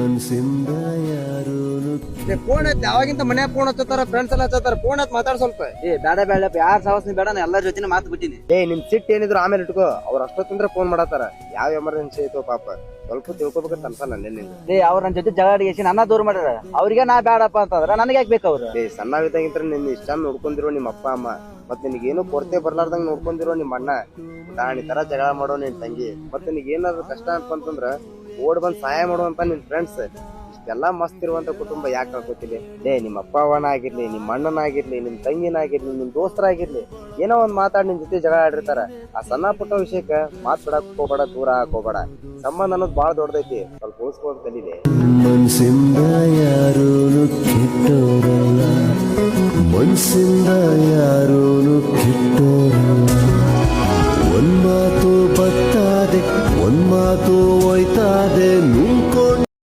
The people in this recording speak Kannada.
ಮನ್ಸಿಂದ ಯಾರು ಫೋನ್ ಐತಿ ಅವಾಗಿಂತ ಮನ್ಯಾಗ ಫೋನ್ ಹಚ್ಚತಾರ ಫ್ರೆಂಡ್ಸ್ ಎಲ್ಲ ಹಚ್ಚತಾರ ಫೋನ್ ಹಚ್ಚ ಮಾತಾಡ್ ಸ್ವಲ್ಪ. ಬೇಡ ಬೇಡಪ್ಪ ಯಾರ ಸಾವಸ್ನಿ ಬೇಡ ನಾ ಎಲ್ಲರ ಜೊತೆ ಮಾತು ಬಿಟ್ಟಿನಿ. ನಿಮ್ ಸಿಟ್ ಏನಿದ್ರು ಆಮೇಲೆ ಇಟ್ಕೋ. ಅವ್ರ ಅಷ್ಟೊತ್ತಿಂದ್ರ ಫೋನ್ ಮಾಡತ್ತಾರ. ಯಾವ ಎಮರ್ಜೆನ್ಸಿ ಐತೋ ಪಾಪ ಸ್ವಲ್ಪ ತಿಳ್ಕೊಬೇಕಂತ ಅನ್ಸಲ್ಲ ನಿನ್ನೆ. ಅವ್ರ ನನ್ ಜೊತೆ ಜಗಳ ನನ್ನ ದೂರ ಮಾಡ್ಯಾರ. ಅವ್ರಿಗೆ ನಾ ಬೇಡಪ್ಪ ಅಂತಂದ್ರ ನನಗೆ ಯಾಕೆ ಬೇಕು ಅವ್ರು? ಸಣ್ಣವಿದ್ದಂಗಿಂತ್ರ ನಿನ್ನ ಇಷ್ಟ ನೋಡ್ಕೊಂಡಿರೋ ನಿಮ್ಮ ಅಪ್ಪ ಅಮ್ಮ ಮತ್ ನಿನಗೇನು ಕೊರತೆ ಬರ್ಲಾರ್ದಂಗ ನೋಡ್ಕೊಂಡಿರೋ ನಿಮ್ಮ ಅಣ್ಣ ದಾಣಿ ತರ ಜಗಳ ಮಾಡೋ ನಿನ್ ತಂಗಿ ಮತ್ತೆ ನಿನಗೆ ಏನಾದ್ರು ಕಷ್ಟ ಅಂತಂದ್ರ ಓಡ್ ಬಂದ್ ಸಹಾಯ ಮಾಡುವಂತ ನಿನ್ ಫ್ರೆಂಡ್ಸ್ ಇಷ್ಟೆಲ್ಲಾ ಮಸ್ತ್ ಇರುವಂತ ಕುಟುಂಬ ಯಾಕೆ ಹಾಕೋತಿಲಿ? ನಿಮ್ಮ ಅಪ್ಪ ಅವನ ಆಗಿರ್ಲಿ, ನಿಮ್ಮ ಅಣ್ಣನಾಗಿರ್ಲಿ, ನಿಮ್ ತಂಗಿನಾಗಿರ್ಲಿ, ನಿಮ್ ದೋಸ್ತರಾಗಿರ್ಲಿ ಏನೋ ಒಂದ್ ಮಾತಾಡಿ ನಿನ್ ಜೊತೆ ಜಗಳ ಆಡಿರ್ತಾರ. ಆ ಸಣ್ಣ ಪುಟ್ಟ ವಿಷಯಕ್ಕ ಮಾತ್ ಬಿಡಕ್ ಹೋಗ್ಬೇಡ, ದೂರ ಹಾಕೋಬೇಡ. ಸಂಬಂಧ ಅನ್ನೋದು ಬಾಳ ದೊಡ್ಡದೈತಿ, ಸ್ವಲ್ಪ ಉಳಿಸ್ಕೊಂಡ್ ಕಲೀಲಿ. ಮನ್ಸಿಂದ ಯಾರು ಕೆಟ್ಟೋರಲ್ಲ, ಮನ್ಸಿಂದ ಯಾರು ಕೆಟ್ಟೋರಲ್ಲ.